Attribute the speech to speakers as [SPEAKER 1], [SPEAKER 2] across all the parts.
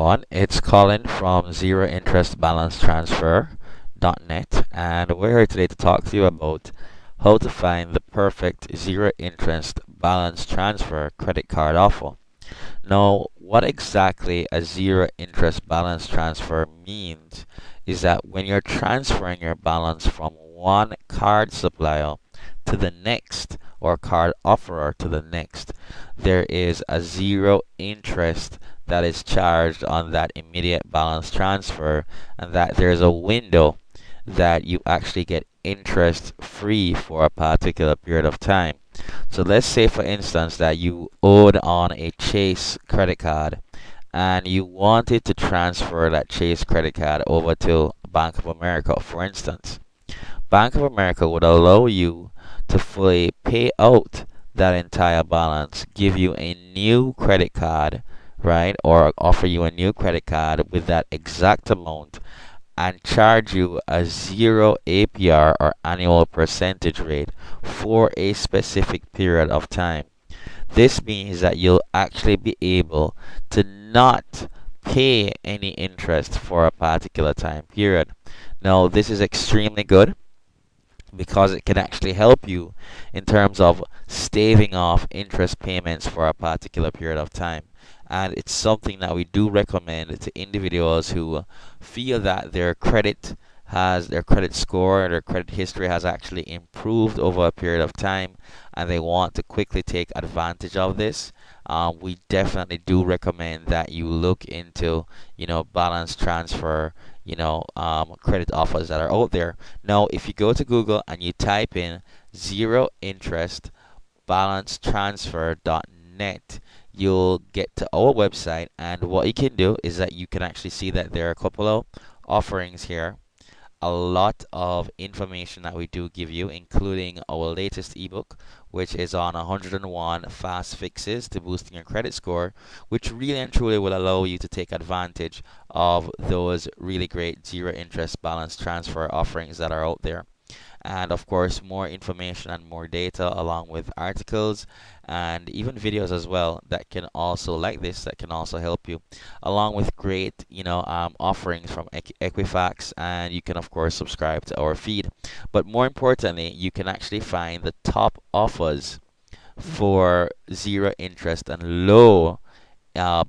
[SPEAKER 1] One, it's Colin from zerointerestbalancetransfer.net, and we're here today to talk to you about how to find the perfect zero interest balance transfer credit card offer. Now, what exactly a zero interest balance transfer means is that when you're transferring your balance from one card supplier to the next or card offerer to the next, there is a zero interest that is charged on that immediate balance transfer, and that there's a window that you actually get interest free for a particular period of time. So let's say, for instance, that you owed on a Chase credit card and you wanted to transfer that Chase credit card over to Bank of America, for instance. Bank of America would allow you to fully pay out that entire balance, give you a new credit card, right? Or offer you a new credit card with that exact amount and charge you a zero APR or annual percentage rate for a specific period of time. This means that you'll actually be able to not pay any interest for a particular time period. Now, this is extremely good because it can actually help you in terms of staving off interest payments for a particular period of time. And it's something that we do recommend to individuals who feel that their credit score, their credit history has actually improved over a period of time, and they want to quickly take advantage of this. We definitely do recommend that you look into, balance transfer, credit offers that are out there. Now, if you go to Google and you type in zero interest balancetransfer.net, you'll get to our website, and what you can do is that you can actually see that there are a couple of offerings here, a lot of information that we do give you, including our latest ebook, which is on 101 fast fixes to boosting your credit score, which really and truly will allow you to take advantage of those really great zero interest balance transfer offerings that are out there. And of course, more information and more data, along with articles and even videos as well, that can also, like this, that can also help you, along with great offerings from Equifax. And you can of course subscribe to our feed, but more importantly, you can actually find the top offers for zero interest and low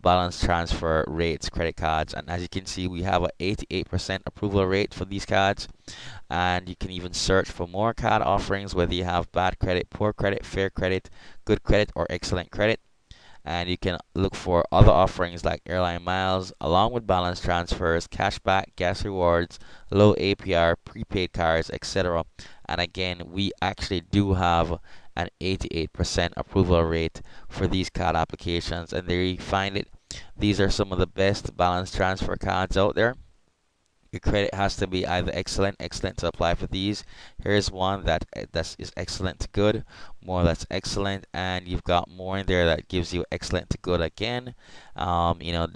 [SPEAKER 1] balance transfer rates credit cards. And as you can see, we have a 88% approval rate for these cards, and you can even search for more card offerings, whether you have bad credit, poor credit, fair credit, good credit, or excellent credit. And you can look for other offerings like airline miles, along with balance transfers, cashback, gas rewards, low APR, prepaid cards, etc. And again, we actually do have an 88% approval rate for these card applications, and there you find it. These are some of the best balance transfer cards out there. Your credit has to be either excellent to apply for these. Here's one that is excellent to good, more that's excellent, and you've got more in there that gives you excellent to good again.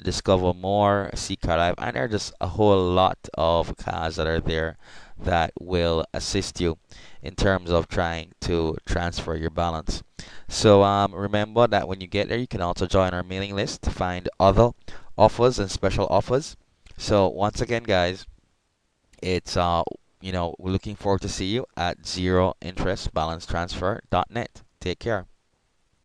[SPEAKER 1] Discover more, see card live, and there are just a whole lot of cards that are there that will assist you in terms of trying to transfer your balance. So remember that when you get there, you can also join our mailing list to find other offers and special offers. So once again, guys, it's we're looking forward to see you at zerointerestbalancetransfer.net. Take care.